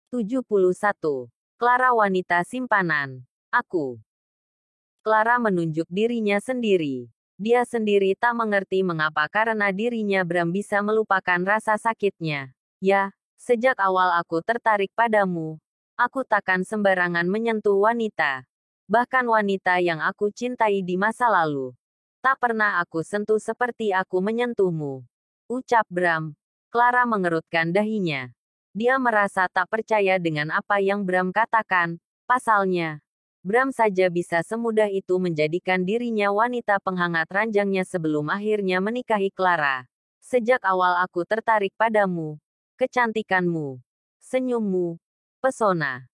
71. Clara wanita simpanan. Aku. Clara menunjuk dirinya sendiri. Dia sendiri tak mengerti mengapa karena dirinya Bram bisa melupakan rasa sakitnya. Ya, sejak awal aku tertarik padamu. Aku takkan sembarangan menyentuh wanita. Bahkan wanita yang aku cintai di masa lalu. Tak pernah aku sentuh seperti aku menyentuhmu. Ucap Bram. Clara mengerutkan dahinya. Dia merasa tak percaya dengan apa yang Bram katakan. Pasalnya, Bram saja bisa semudah itu menjadikan dirinya wanita penghangat ranjangnya sebelum akhirnya menikahi Clara. Sejak awal aku tertarik padamu. Kecantikanmu. Senyummu. Pesona.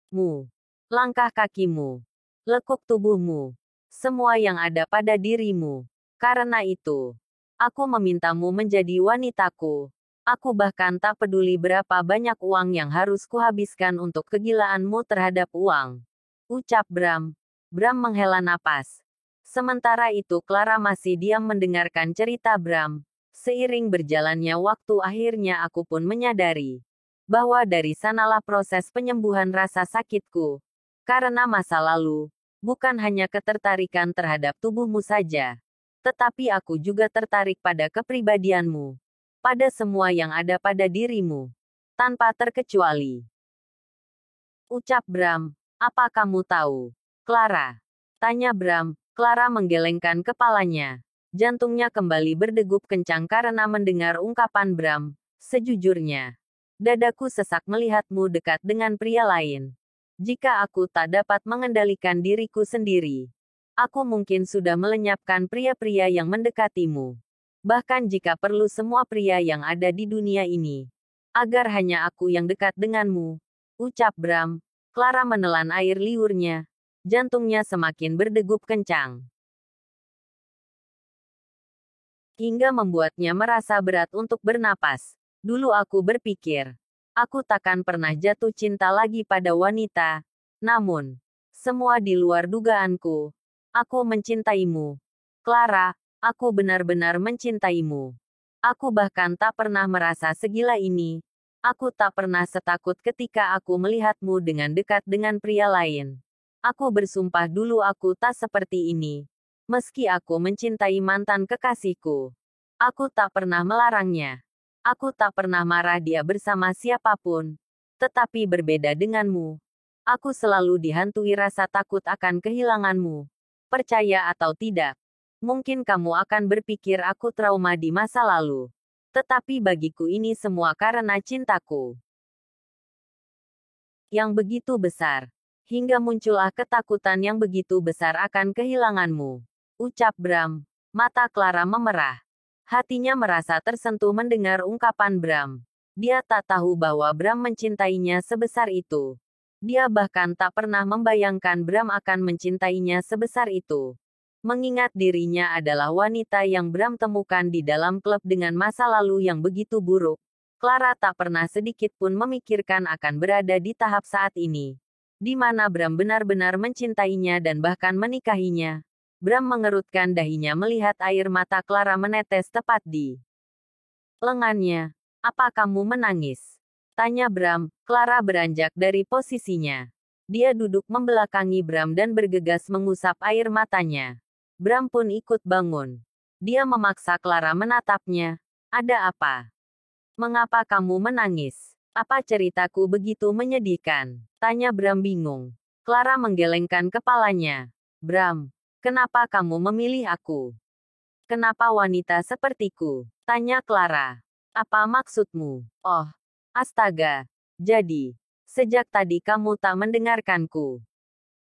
Mu. Langkah kakimu. Lekuk tubuhmu. Semua yang ada pada dirimu. Karena itu, aku memintamu menjadi wanitaku. Aku bahkan tak peduli berapa banyak uang yang harus kuhabiskan untuk kegilaanmu terhadap uang. Ucap Bram. Bram menghela napas. Sementara itu Clara masih diam mendengarkan cerita Bram. Seiring berjalannya waktu akhirnya aku pun menyadari bahwa dari sanalah proses penyembuhan rasa sakitku. Karena masa lalu, bukan hanya ketertarikan terhadap tubuhmu saja, tetapi aku juga tertarik pada kepribadianmu. Pada semua yang ada pada dirimu. Tanpa terkecuali. Ucap Bram. Apa kamu tahu, Clara? Tanya Bram. Clara menggelengkan kepalanya. Jantungnya kembali berdegup kencang karena mendengar ungkapan Bram. Sejujurnya, dadaku sesak melihatmu dekat dengan pria lain. Jika aku tak dapat mengendalikan diriku sendiri, aku mungkin sudah melenyapkan pria-pria yang mendekatimu. Bahkan jika perlu semua pria yang ada di dunia ini. Agar hanya aku yang dekat denganmu. Ucap Bram. Clara menelan air liurnya. Jantungnya semakin berdegup kencang. Hingga membuatnya merasa berat untuk bernapas. Dulu aku berpikir, aku takkan pernah jatuh cinta lagi pada wanita. Namun, semua di luar dugaanku. Aku mencintaimu. Clara, aku benar-benar mencintaimu. Aku bahkan tak pernah merasa segila ini. Aku tak pernah setakut ketika aku melihatmu dengan dekat dengan pria lain. Aku bersumpah dulu aku tak seperti ini. Meski aku mencintai mantan kekasihku. Aku tak pernah melarangnya. Aku tak pernah marah dia bersama siapapun. Tetapi berbeda denganmu. Aku selalu dihantui rasa takut akan kehilanganmu. Percaya atau tidak. Mungkin kamu akan berpikir aku trauma di masa lalu. Tetapi bagiku ini semua karena cintaku. Yang begitu besar. Hingga muncullah ketakutan yang begitu besar akan kehilanganmu. Ucap Bram. Mata Clara memerah. Hatinya merasa tersentuh mendengar ungkapan Bram. Dia tak tahu bahwa Bram mencintainya sebesar itu. Dia bahkan tak pernah membayangkan Bram akan mencintainya sebesar itu. Mengingat dirinya adalah wanita yang Bram temukan di dalam klub dengan masa lalu yang begitu buruk, Clara tak pernah sedikit pun memikirkan akan berada di tahap saat ini, di mana Bram benar-benar mencintainya dan bahkan menikahinya. Bram mengerutkan dahinya melihat air mata Clara menetes tepat di lengannya. Apa kamu menangis? Tanya Bram. Clara beranjak dari posisinya. Dia duduk membelakangi Bram dan bergegas mengusap air matanya. Bram pun ikut bangun. Dia memaksa Clara menatapnya. Ada apa? Mengapa kamu menangis? Apa ceritaku begitu menyedihkan? Tanya Bram bingung. Clara menggelengkan kepalanya. Bram, kenapa kamu memilih aku? Kenapa wanita sepertiku? Tanya Clara. Apa maksudmu? Oh, astaga. Jadi, sejak tadi kamu tak mendengarkanku.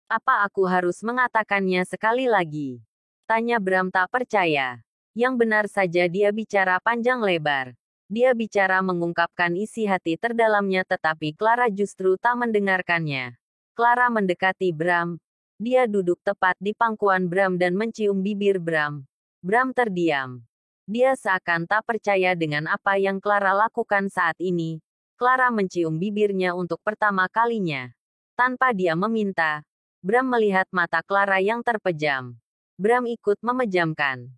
Apa aku harus mengatakannya sekali lagi? Tanya Bram tak percaya. Yang benar saja dia bicara panjang lebar. Dia bicara mengungkapkan isi hati terdalamnya tetapi Clara justru tak mendengarkannya. Clara mendekati Bram. Dia duduk tepat di pangkuan Bram dan mencium bibir Bram. Bram terdiam. Dia seakan tak percaya dengan apa yang Clara lakukan saat ini. Clara mencium bibirnya untuk pertama kalinya. Tanpa dia meminta, Bram melihat mata Clara yang terpejam. Bram ikut memejamkan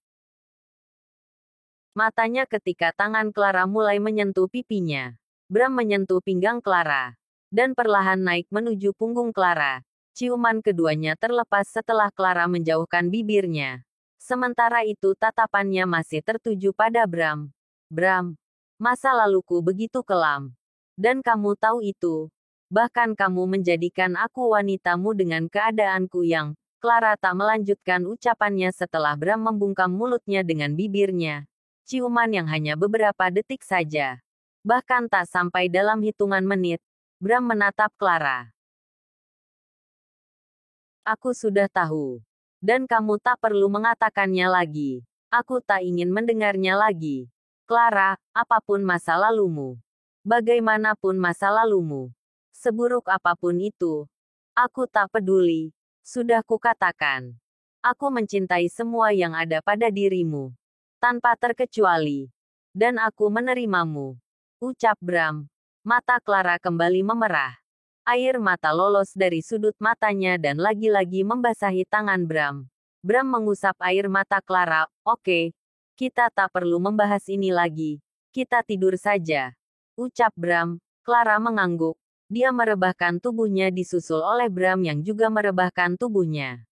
matanya ketika tangan Clara mulai menyentuh pipinya. Bram menyentuh pinggang Clara. Dan perlahan naik menuju punggung Clara. Ciuman keduanya terlepas setelah Clara menjauhkan bibirnya. Sementara itu tatapannya masih tertuju pada Bram. Bram, masa laluku begitu kelam. Dan kamu tahu itu. Bahkan kamu menjadikan aku wanitamu dengan keadaanku yang... Clara tak melanjutkan ucapannya setelah Bram membungkam mulutnya dengan bibirnya. Ciuman yang hanya beberapa detik saja. Bahkan tak sampai dalam hitungan menit, Bram menatap Clara. Aku sudah tahu. Dan kamu tak perlu mengatakannya lagi. Aku tak ingin mendengarnya lagi. Clara, apapun masa lalumu. Bagaimanapun masa lalumu. Seburuk apapun itu. Aku tak peduli. Sudah kukatakan. Aku mencintai semua yang ada pada dirimu. Tanpa terkecuali. Dan aku menerimamu. Ucap Bram. Mata Clara kembali memerah. Air mata lolos dari sudut matanya dan lagi-lagi membasahi tangan Bram. Bram mengusap air mata Clara. Oke. Kita tak perlu membahas ini lagi. Kita tidur saja. Ucap Bram. Clara mengangguk. Dia merebahkan tubuhnya disusul oleh Bram yang juga merebahkan tubuhnya.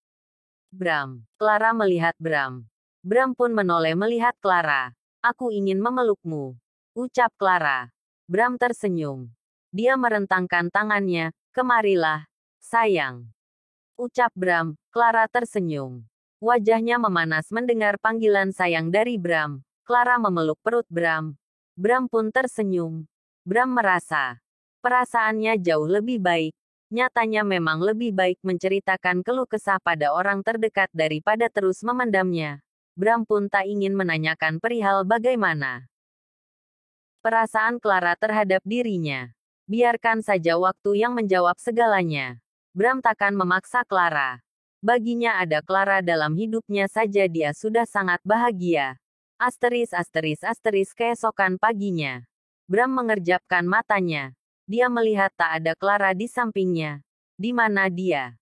Bram. Clara melihat Bram. Bram pun menoleh melihat Clara. Aku ingin memelukmu. Ucap Clara. Bram tersenyum. Dia merentangkan tangannya. Kemarilah, sayang. Ucap Bram. Clara tersenyum. Wajahnya memanas mendengar panggilan sayang dari Bram. Clara memeluk perut Bram. Bram pun tersenyum. Bram merasa perasaannya jauh lebih baik. Nyatanya memang lebih baik menceritakan keluh kesah pada orang terdekat daripada terus memendamnya. Bram pun tak ingin menanyakan perihal bagaimana perasaan Clara terhadap dirinya. Biarkan saja waktu yang menjawab segalanya. Bram takkan memaksa Clara. Baginya ada Clara dalam hidupnya saja dia sudah sangat bahagia. Keesokan paginya. Bram mengerjapkan matanya. Dia melihat tak ada Clara di sampingnya. Di mana dia?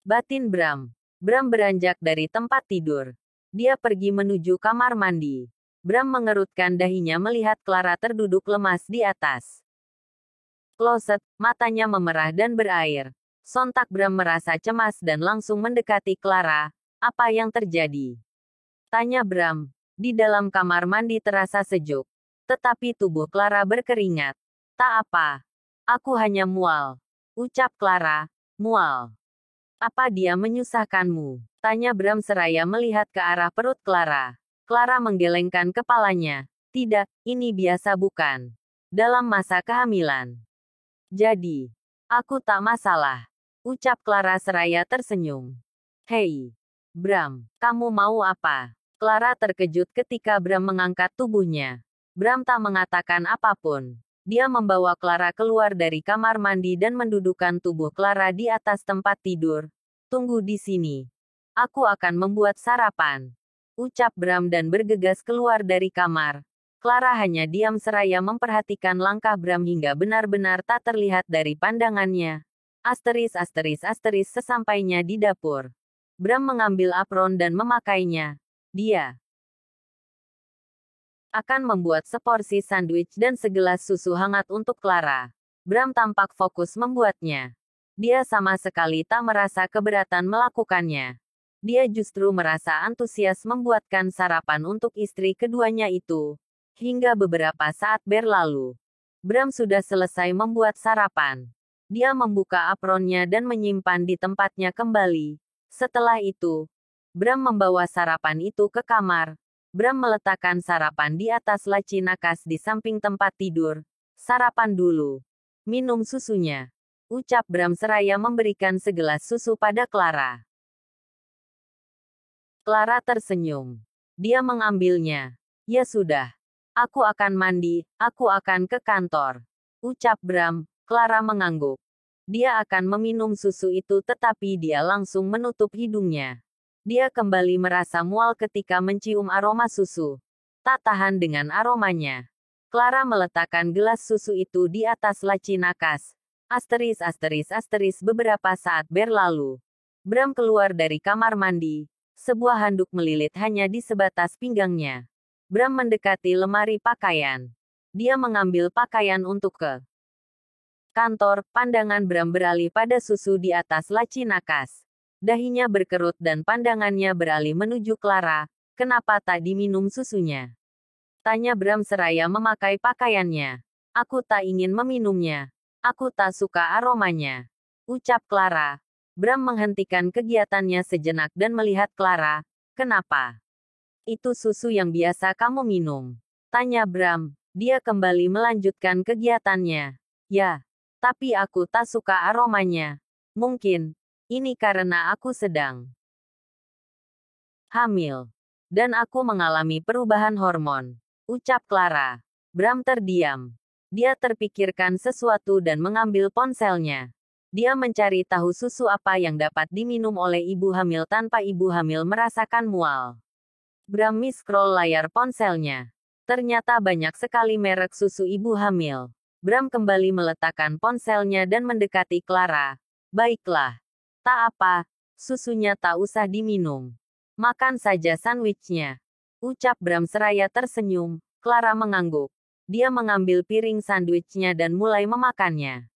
Batin Bram. Bram beranjak dari tempat tidur. Dia pergi menuju kamar mandi. Bram mengerutkan dahinya melihat Clara terduduk lemas di atas kloset, matanya memerah dan berair. Sontak Bram merasa cemas dan langsung mendekati Clara. Apa yang terjadi? Tanya Bram. Di dalam kamar mandi terasa sejuk. Tetapi tubuh Clara berkeringat. Tak apa. Aku hanya mual. Ucap Clara. Mual. Apa dia menyusahkanmu? Tanya Bram seraya melihat ke arah perut Clara. Clara menggelengkan kepalanya. Tidak, ini biasa bukan. Dalam masa kehamilan. Jadi, aku tak masalah. Ucap Clara seraya tersenyum. Hei, Bram, kamu mau apa? Clara terkejut ketika Bram mengangkat tubuhnya. Bram tak mengatakan apapun. Dia membawa Clara keluar dari kamar mandi dan mendudukkan tubuh Clara di atas tempat tidur. Tunggu di sini. Aku akan membuat sarapan. Ucap Bram dan bergegas keluar dari kamar. Clara hanya diam seraya memperhatikan langkah Bram hingga benar-benar tak terlihat dari pandangannya. Sesampainya di dapur. Bram mengambil apron dan memakainya. Dia akan membuat seporsi sandwich dan segelas susu hangat untuk Clara. Bram tampak fokus membuatnya. Dia sama sekali tak merasa keberatan melakukannya. Dia justru merasa antusias membuatkan sarapan untuk istri keduanya itu. Hingga beberapa saat berlalu. Bram sudah selesai membuat sarapan. Dia membuka apronnya dan menyimpan di tempatnya kembali. Setelah itu, Bram membawa sarapan itu ke kamar. Bram meletakkan sarapan di atas laci nakas di samping tempat tidur. Sarapan dulu. Minum susunya. Ucap Bram seraya memberikan segelas susu pada Clara. Clara tersenyum. Dia mengambilnya. Ya sudah. Aku akan mandi, aku akan ke kantor. Ucap Bram. Clara mengangguk. Dia akan meminum susu itu tetapi dia langsung menutup hidungnya. Dia kembali merasa mual ketika mencium aroma susu. Tak tahan dengan aromanya. Clara meletakkan gelas susu itu di atas laci nakas. Beberapa saat berlalu. Bram keluar dari kamar mandi. Sebuah handuk melilit hanya di sebatas pinggangnya. Bram mendekati lemari pakaian. Dia mengambil pakaian untuk ke kantor. Pandangan Bram beralih pada susu di atas laci nakas. Dahinya berkerut dan pandangannya beralih menuju Clara. Kenapa tak diminum susunya? Tanya Bram seraya memakai pakaiannya. Aku tak ingin meminumnya. Aku tak suka aromanya. Ucap Clara. Bram menghentikan kegiatannya sejenak dan melihat Clara. Kenapa? Itu susu yang biasa kamu minum. Tanya Bram. Dia kembali melanjutkan kegiatannya. Ya, tapi aku tak suka aromanya. Mungkin, ini karena aku sedang hamil. Dan aku mengalami perubahan hormon. Ucap Clara. Bram terdiam. Dia terpikirkan sesuatu dan mengambil ponselnya. Dia mencari tahu susu apa yang dapat diminum oleh ibu hamil tanpa ibu hamil merasakan mual. Bram scroll layar ponselnya. Ternyata banyak sekali merek susu ibu hamil. Bram kembali meletakkan ponselnya dan mendekati Clara. Baiklah. Tak apa, susunya tak usah diminum. Makan saja sandwichnya. Ucap Bram seraya tersenyum. Clara mengangguk. Dia mengambil piring sandwichnya dan mulai memakannya.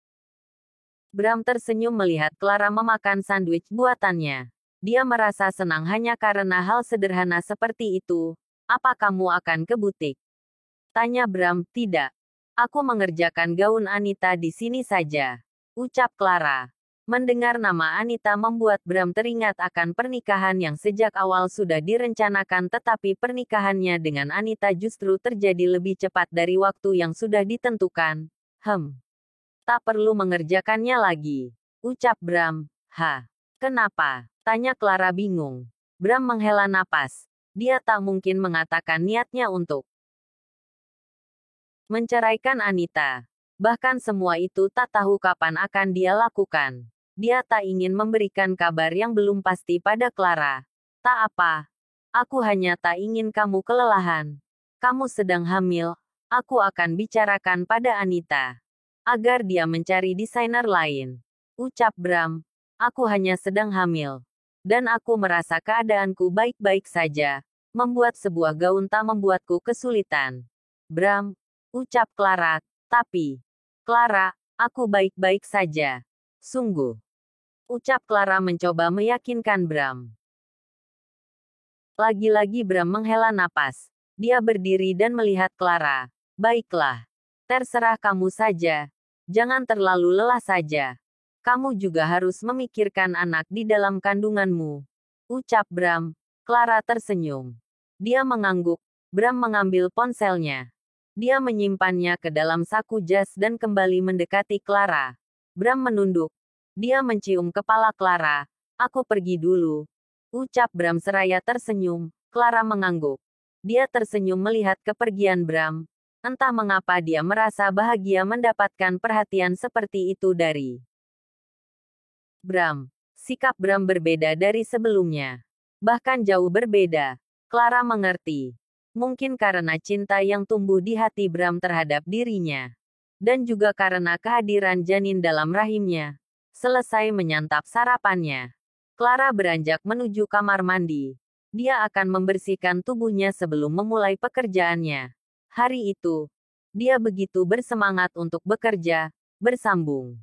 Bram tersenyum melihat Clara memakan sandwich buatannya. Dia merasa senang hanya karena hal sederhana seperti itu. Apa kamu akan ke butik? Tanya Bram. Tidak. Aku mengerjakan gaun Anita di sini saja. Ucap Clara. Mendengar nama Anita membuat Bram teringat akan pernikahan yang sejak awal sudah direncanakan, tetapi pernikahannya dengan Anita justru terjadi lebih cepat dari waktu yang sudah ditentukan. Tak perlu mengerjakannya lagi. Ucap Bram. Kenapa? Tanya Clara bingung. Bram menghela napas. Dia tak mungkin mengatakan niatnya untuk menceraikan Anita. Bahkan semua itu tak tahu kapan akan dia lakukan. Dia tak ingin memberikan kabar yang belum pasti pada Clara. Tak apa. Aku hanya tak ingin kamu kelelahan. Kamu sedang hamil. Aku akan bicarakan pada Anita. Agar dia mencari desainer lain. Ucap Bram. Aku hanya sedang hamil. Dan aku merasa keadaanku baik-baik saja. Membuat sebuah gaun tak membuatku kesulitan. Bram. Ucap Clara. Tapi, Clara, aku baik-baik saja. Sungguh. Ucap Clara mencoba meyakinkan Bram. Lagi-lagi Bram menghela napas. Dia berdiri dan melihat Clara. Baiklah. Terserah kamu saja. Jangan terlalu lelah saja. Kamu juga harus memikirkan anak di dalam kandunganmu. Ucap Bram. Clara tersenyum. Dia mengangguk. Bram mengambil ponselnya. Dia menyimpannya ke dalam saku jas dan kembali mendekati Clara. Bram menunduk. Dia mencium kepala Clara. Aku pergi dulu. Ucap Bram seraya tersenyum. Clara mengangguk. Dia tersenyum melihat kepergian Bram. Entah mengapa dia merasa bahagia mendapatkan perhatian seperti itu dari Bram. Sikap Bram berbeda dari sebelumnya. Bahkan jauh berbeda. Clara mengerti. Mungkin karena cinta yang tumbuh di hati Bram terhadap dirinya. Dan juga karena kehadiran janin dalam rahimnya. Selesai menyantap sarapannya, Clara beranjak menuju kamar mandi. Dia akan membersihkan tubuhnya sebelum memulai pekerjaannya. Hari itu, dia begitu bersemangat untuk bekerja. Bersambung.